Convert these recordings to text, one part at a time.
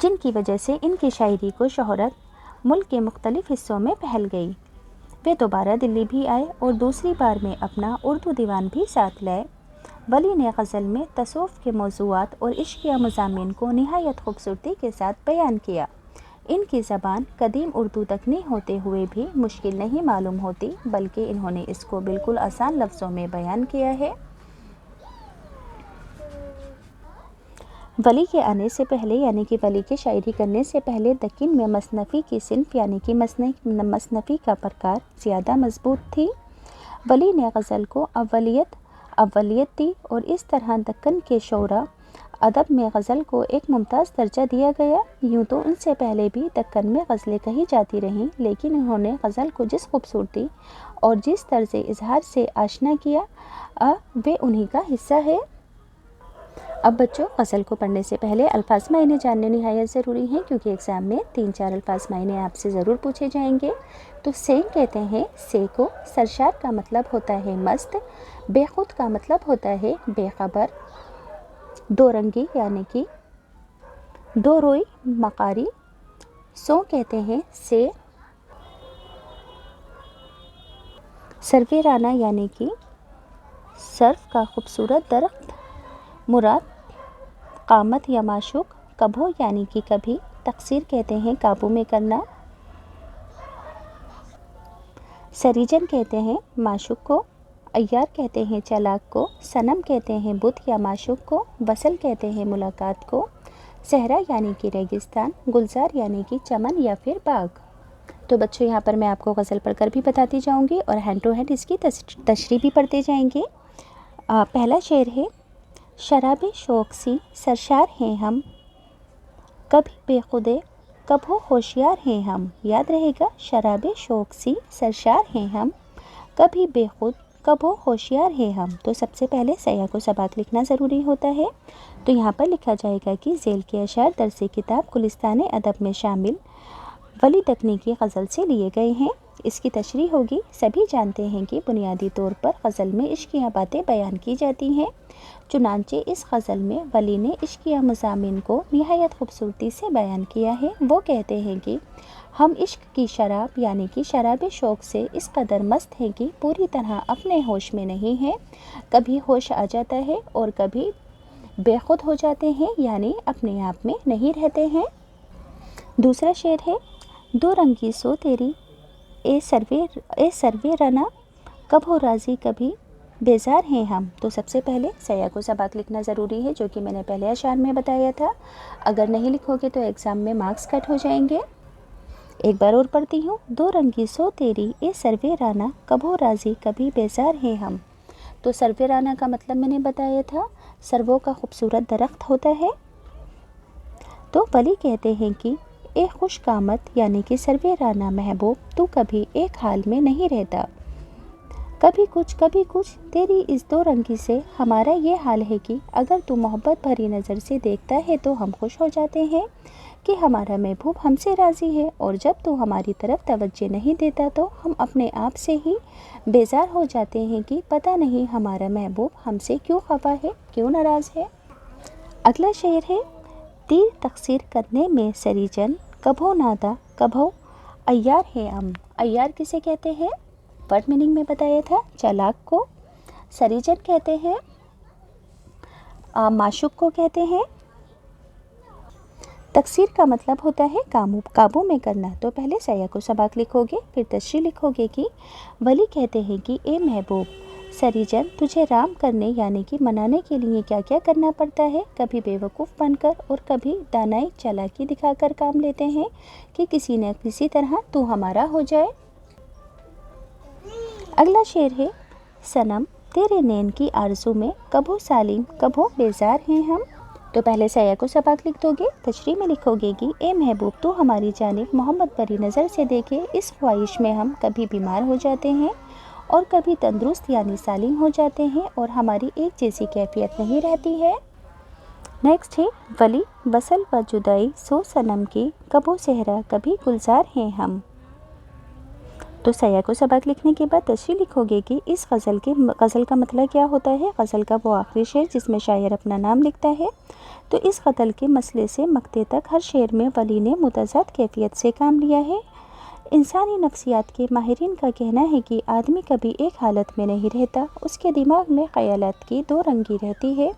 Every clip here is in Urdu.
جن کی وجہ سے ان کی شاعری کو شہرت ملک کے مختلف حصوں میں پھیل گئی۔ وہ دوبارہ دلی بھی آئے اور دوسری بار میں اپنا اردو دیوان بھی ساتھ لائے۔ ولی نے غزل میں تصوف کے موضوعات اور عشقیہ مضامین کو نہایت خوبصورتی کے ساتھ بیان کیا۔ ان کی زبان قدیم اردو تکنی ہوتے ہوئے بھی مشکل نہیں معلوم ہوتی، بلکہ انہوں نے اس کو بالکل آسان لفظوں میں بیان کیا ہے۔ ولی کے آنے سے پہلے یعنی کہ ولی کے شاعری کرنے سے پہلے دکن میں مصنفی کی صنف یعنی کہ مصنفی کا پرکار زیادہ مضبوط تھی۔ ولی نے غزل کو اولیت دی اور اس طرح دکن کے شعراء ادب میں غزل کو ایک ممتاز درجہ دیا گیا۔ یوں تو ان سے پہلے بھی دکن میں غزلیں کہی جاتی رہیں، لیکن انہوں نے غزل کو جس خوبصورتی اور جس طرز اظہار سے آشنا کیا وہ انہی کا حصہ ہے۔ اب بچوں، غزل کو پڑھنے سے پہلے الفاظ معنی جاننے نہایت ضروری ہیں، کیونکہ ایگزام میں 3-4 الفاظ معنی آپ سے ضرور پوچھے جائیں گے۔ تو سے کہتے ہیں سے کو، سرشار کا مطلب ہوتا ہے مست، بے خود کا مطلب ہوتا ہے بے خبر، دو رنگی یعنی کہ دو روئی مقاری۔ سو کہتے ہیں سے سرویرانہ یعنی کہ سرف کا خوبصورت درخت، مراد قامت یا معشوق، کبھو یعنی کہ کبھی، تقصیر کہتے ہیں قابو میں کرنا، سریجن کہتے ہیں معشوق کو، عیار کہتے ہیں چالاک کو، صنم کہتے ہیں بت یا معشوق کو، وصل کہتے ہیں ملاقات کو، صحرا یعنی کہ ریگستان، گلزار یعنی کہ چمن یا پھر باغ۔ تو بچوں، یہاں پر میں آپ کو غزل پڑھ کر بھی بتاتی جاؤں گی اور ہینڈ ٹو ہینڈ اس کی تشریح بھی پڑھتے جائیں گے۔ پہلا شعر ہے، شراب شوق سی سرشار ہیں ہم، کبھی بے خودے کبھو ہوشیار ہیں ہم۔ یاد رہے گا، شراب شوق سی سرشار ہیں ہم، کبھی بے خود کبھو ہوشیار ہیں ہم۔ تو سب سے پہلے سیاق کو سباق لکھنا ضروری ہوتا ہے۔ تو یہاں پر لکھا جائے گا کہ ذیل کے اشعار درس کتاب گلستان ادب میں شامل ولی دکنی کی غزل سے لیے گئے ہیں۔ اس کی تشریح ہوگی۔ سبھی جانتے ہیں کہ بنیادی طور پر غزل میں عشقیہ باتیں بیان کی جاتی ہیں، چنانچہ اس غزل میں ولی نے عشقیہ مضامین کو نہایت خوبصورتی سے بیان کیا ہے۔ وہ کہتے ہیں کہ ہم عشق کی شراب یعنی کہ شراب شوق سے اس قدر مست ہیں کہ پوری طرح اپنے ہوش میں نہیں ہیں، کبھی ہوش آ جاتا ہے اور کبھی بے خود ہو جاتے ہیں یعنی اپنے آپ میں نہیں رہتے ہیں۔ دوسرا شعر ہے، دو رنگی سو تیری اے سروے رنا، کبھو راضی کبھی بیزار ہیں ہم۔ تو سب سے پہلے سیاق و سباق لکھنا ضروری ہے، جو کہ میں نے پہلے اشعار میں بتایا تھا۔ اگر نہیں لکھو گے تو ایگزام میں مارکس کٹ ہو جائیں گے۔ ایک بار اور پڑھتی ہوں، دو رنگی سو تیری اے سروے رانا، کبھو راضی کبھی بیزار ہیں ہم۔ تو سروے رانا کا مطلب میں نے بتایا تھا، سرووں کا خوبصورت درخت ہوتا ہے۔ تو ولی کہتے ہیں کہ اے خوش قامت یعنی کہ سروے رانا محبوب، تو کبھی ایک حال میں نہیں رہتا، کبھی کچھ تیری اس دو رنگی سے ہمارا یہ حال ہے کہ اگر تو محبت بھری نظر سے دیکھتا ہے تو ہم خوش ہو جاتے ہیں کہ ہمارا محبوب ہم سے راضی ہے، اور جب تو ہماری طرف توجہ نہیں دیتا تو ہم اپنے آپ سے ہی بیزار ہو جاتے ہیں کہ پتہ نہیں ہمارا محبوب ہم سے کیوں خفا ہے، کیوں ناراض ہے۔ اگلا شعر ہے، تیر تقصیر کرنے میں سریجن، کبھو نادا کبھو عیار ہے ہم۔ عیار کسے کہتے ہیں؟ ورڈ میننگ میں بتایا تھا، چالاک کو۔ سریجن کہتے ہیں معشوق کو کہتے ہیں۔ تقصیر کا مطلب ہوتا ہے قابو میں کرنا۔ تو پہلے سیاق و سباق لکھو گے، پھر تشریح لکھو گے کہ ولی کہتے ہیں کہ اے محبوب سریجن، تجھے رام کرنے یعنی کہ منانے کے لیے کیا کیا کرنا پڑتا ہے، کبھی بے وقوف بن کر اور کبھی دانائی چالاکی دکھا کر کام لیتے ہیں کہ کسی نہ کسی طرح تو ہمارا ہو جائے۔ اگلا شعر ہے، صنم تیرے نین کی آرزو میں، کبھو سالم کبھو بیزار ہیں ہم۔ تو پہلے سیاق و سباق لکھ دو گے، تشریح میں لکھو گے کہ اے محبوب تو ہماری جانب محمد بری نظر سے دیکھے، اس خواہش میں ہم کبھی بیمار ہو جاتے ہیں اور کبھی تندرست یعنی سالم ہو جاتے ہیں، اور ہماری ایک جیسی کیفیت نہیں رہتی ہے۔ نیکسٹ ہے، ولی وصل و جدائی سو صنم کی، کبھو صحرا کبھی گلزار ہیں ہم۔ تو سیاق و سباق لکھنے کے بعد تشریح لکھو گے کہ اس غزل کا مطلب کیا ہوتا ہے۔ غزل کا وہ آخری شعر جس میں شاعر اپنا نام لکھتا ہے، تو اس قتل کے مسئلے سے مقطع تک ہر شعر میں ولی نے متضاد کیفیت سے کام لیا ہے۔ انسانی نفسیات کے ماہرین کا کہنا ہے کہ آدمی کبھی ایک حالت میں نہیں رہتا، اس کے دماغ میں خیالات کی دو رنگی رہتی ہے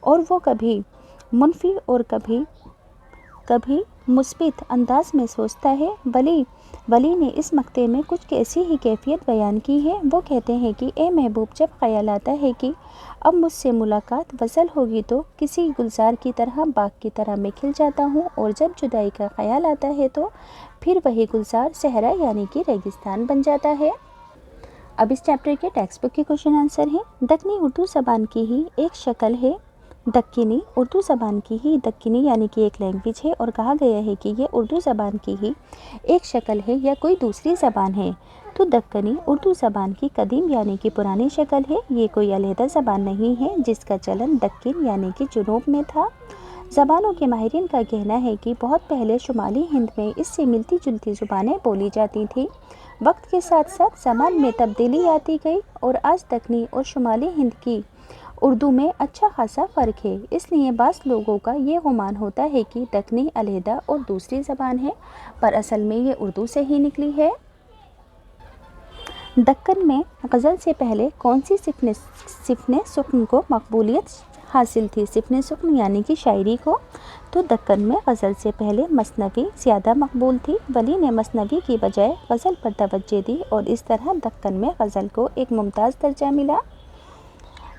اور وہ کبھی منفی اور کبھی مثبت انداز میں سوچتا ہے۔ ولی نے اس مقطع میں کچھ ایسی ہی کیفیت بیان کی ہے۔ وہ کہتے ہیں کہ اے محبوب، جب خیال آتا ہے کہ اب مجھ سے ملاقات وصل ہوگی تو کسی گلزار کی طرح باغ کی طرح میں کھل جاتا ہوں، اور جب جدائی کا خیال آتا ہے تو پھر وہی گلزار صحرا یعنی کہ ریگستان بن جاتا ہے۔ اب اس چیپٹر کے ٹیکسٹ بک کے کوشچن آنسر ہیں۔ دکنی اردو زبان کی ہی ایک شکل ہے۔ دکنی اردو زبان کی ہی دکنی یعنی کہ ایک لینگویج ہے، اور کہا گیا ہے کہ یہ اردو زبان کی ہی ایک شکل ہے یا کوئی دوسری زبان ہے۔ تو دکنی اردو زبان کی قدیم یعنی کہ پرانی شکل ہے، یہ کوئی علیحدہ زبان نہیں ہے جس کا چلن دکن یعنی کہ جنوب میں تھا۔ زبانوں کے ماہرین کا کہنا ہے کہ بہت پہلے شمالی ہند میں اس سے ملتی جلتی زبانیں بولی جاتی تھیں۔ وقت کے ساتھ ساتھ زبان میں تبدیلی آتی گئی اور آج دکنی اور شمالی ہند کی اردو میں اچھا خاصا فرق ہے۔ اس لیے بعض لوگوں کا یہ گمان ہوتا ہے کہ دکنی علیحدہ اور دوسری زبان ہے، پر اصل میں یہ اردو سے ہی نکلی ہے۔ دکن میں غزل سے پہلے کون سی صفت سخن کو مقبولیت حاصل تھی؟ صفت سخن یعنی کہ شاعری کو۔ تو دکن میں غزل سے پہلے مثنوی زیادہ مقبول تھی۔ ولی نے مثنوی کی بجائے غزل پر توجہ دی اور اس طرح دکن میں غزل کو ایک ممتاز درجہ ملا۔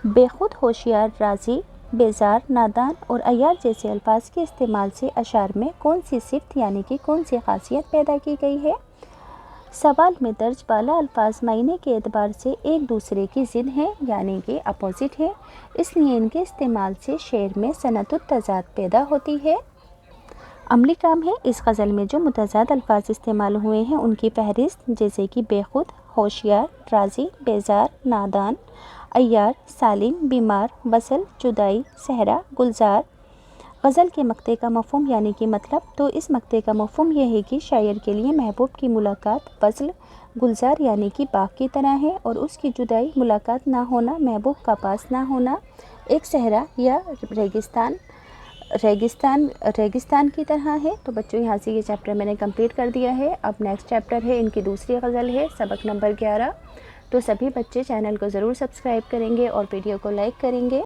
بے خود، ہوشیار، راضی، بیزار، نادان اور عیار جیسے الفاظ کے استعمال سے اشعار میں کون سی صفت یعنی کہ کون سی خاصیت پیدا کی گئی ہے؟ سوال میں درج بالا الفاظ معنی کے اعتبار سے ایک دوسرے کی ضد ہیں یعنی کہ اپوزٹ ہے، اس لیے ان کے استعمال سے شعر میں صنعت التضاد پیدا ہوتی ہے۔ عملی کام ہے۔ اس غزل میں جو متضاد الفاظ استعمال ہوئے ہیں ان کی فہرست جیسے کہ بے خود، ہوشیار، راضی، بیزار، نادان، عیار، سالم، بیمار، وصل، جدائی، صحرا، گلزار۔ غزل کے مقطع کا مفہوم یعنی کہ مطلب۔ تو اس مقطع کا مفہوم یہ ہے کہ شاعر کے لیے محبوب کی ملاقات وصل گلزار یعنی کہ باغ کی طرح ہے، اور اس کی جدائی ملاقات نہ ہونا، محبوب کا پاس نہ ہونا، ایک صحرا یا ریگستان کی طرح ہے۔ تو بچوں یہاں سے یہ چیپٹر میں نے کمپلیٹ کر دیا ہے۔ اب نیکسٹ چیپٹر ہے، ان کی دوسری غزل ہے، سبق نمبر 11۔ تو سبھی بچے چینل کو ضرور سبسکرائب کریں گے اور ویڈیو کو لائک کریں گے۔